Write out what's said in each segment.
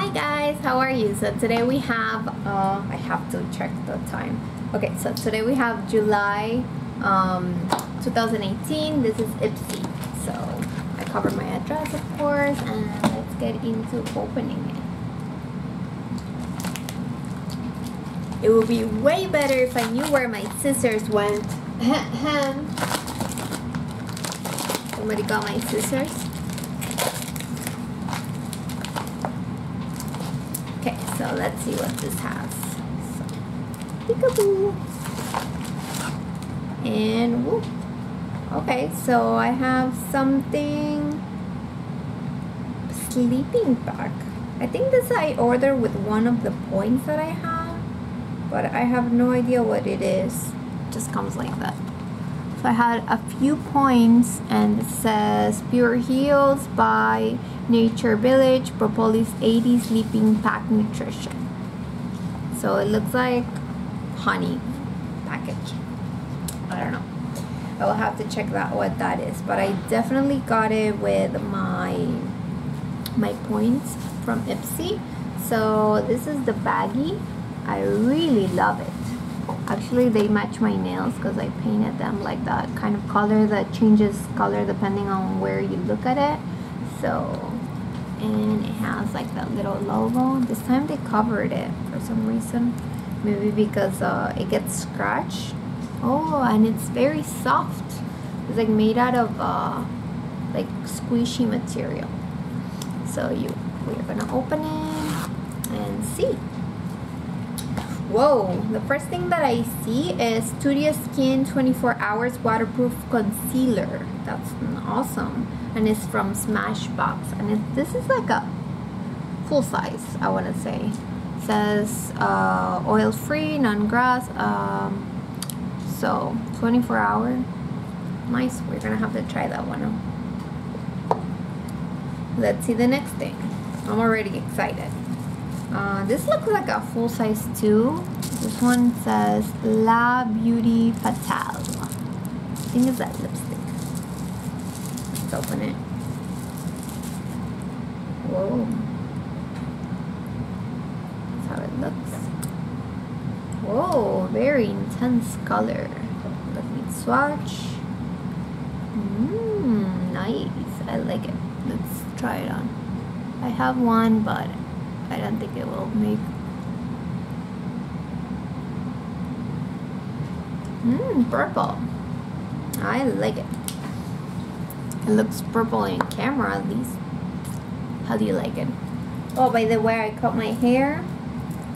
Hi guys, how are you? So today we have I have to check the time. Okay, so today we have July 2018. This is Ipsy. So I covered my address, of course, and let's get into opening it. It would be way better if I knew where my scissors went. Somebody got my scissors. Okay, so let's see what this has. So, peekaboo. And whoop. Okay, so I have something. Sleeping bag. I think this I ordered with one of the points that I have, but I have no idea what it is. It just comes like that. So I had a few points, and it says Pure Heals by Nature Village Propolis 80 Sleeping Pack Nutrition. So it looks like honey package. I don't know. I will have to check that what that is, but I definitely got it with my points from Ipsy. So this is the baggie. I really love it. Actually, they match my nails because I painted them like that kind of color that changes color depending on where you look at it. So, and it has like that little logo. This time they covered it for some reason. Maybe because it gets scratched. Oh, and it's very soft. It's like made out of like squishy material. So we're gonna open it and see. Whoa, the first thing that I see is Studio Skin 24 Hours Waterproof Concealer. That's awesome. And it's from Smashbox. And this is like a full size, I want to say. It says oil free, non-grass. So 24 hour. Nice. We're going to have to try that one out. Let's see the next thing. I'm already excited. This looks like a full size too. This one says La Beauty Fatale. I think it's that lipstick. Let's open it. Whoa. That's how it looks. Whoa, very intense color. Let me swatch. Nice. I like it. Let's try it on. I have one, but I don't think it will make. Purple. I like it. It looks purple in camera at least. How do you like it? Oh, by the way, I cut my hair.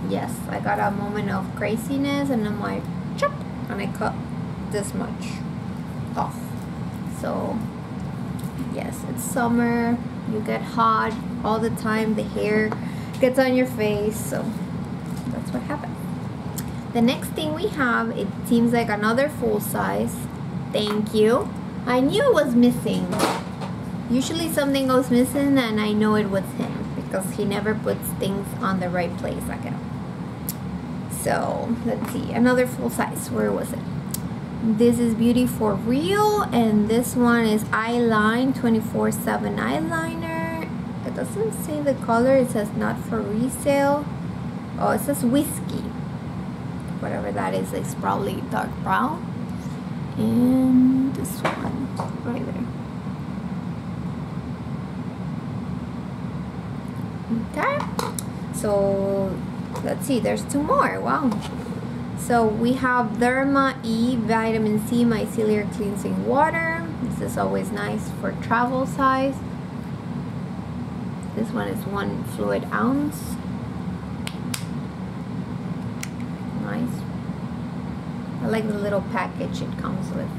Yes, I got a moment of craziness and I'm like, chop, and I cut this much off. So, yes, it's summer. You get hot all the time. The hair gets on your face, so that's what happened. The next thing we have, it seems like another full size. Thank you. I knew it was missing. Usually something goes missing and I know it was him because he never puts things on the right place again. So let's see, another full size. Where was it? This is Beauty for Real, and this one is Eyeline 24/7 eyeliner. It doesn't say the color. It says not for resale. Oh, it says whiskey. Whatever that is, it's probably dark brown. And this one right there. Okay. So let's see. There's two more. Wow. So we have Derma E Vitamin C Micellar Cleansing Water. This is always nice for travel size. This one is 1 fluid ounce. Nice. I like the little package it comes with.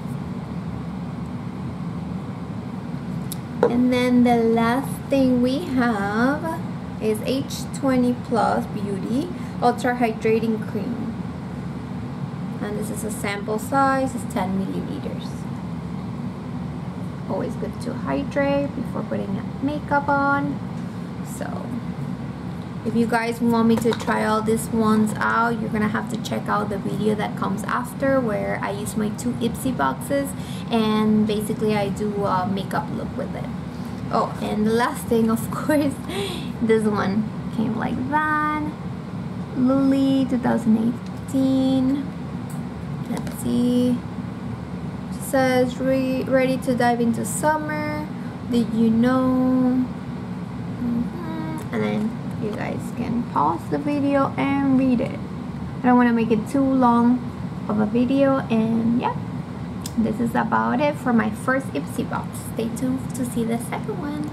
And then the last thing we have is H20 Plus Beauty Ultra Hydrating Cream. And this is a sample size, it's 10 milliliters. Always good to hydrate before putting makeup on. So if you guys want me to try all these ones out, you're gonna have to check out the video that comes after where I use my 2 Ipsy boxes and basically I do a makeup look with it. Oh, and the last thing, of course, this one. came like that. Luli 2018. Let's see. It says ready to dive into summer. Did you know? And then you guys can pause the video and read it. I don't want to make it too long of a video, and yeah, this is about it for my first Ipsy box. Stay tuned to see the second one.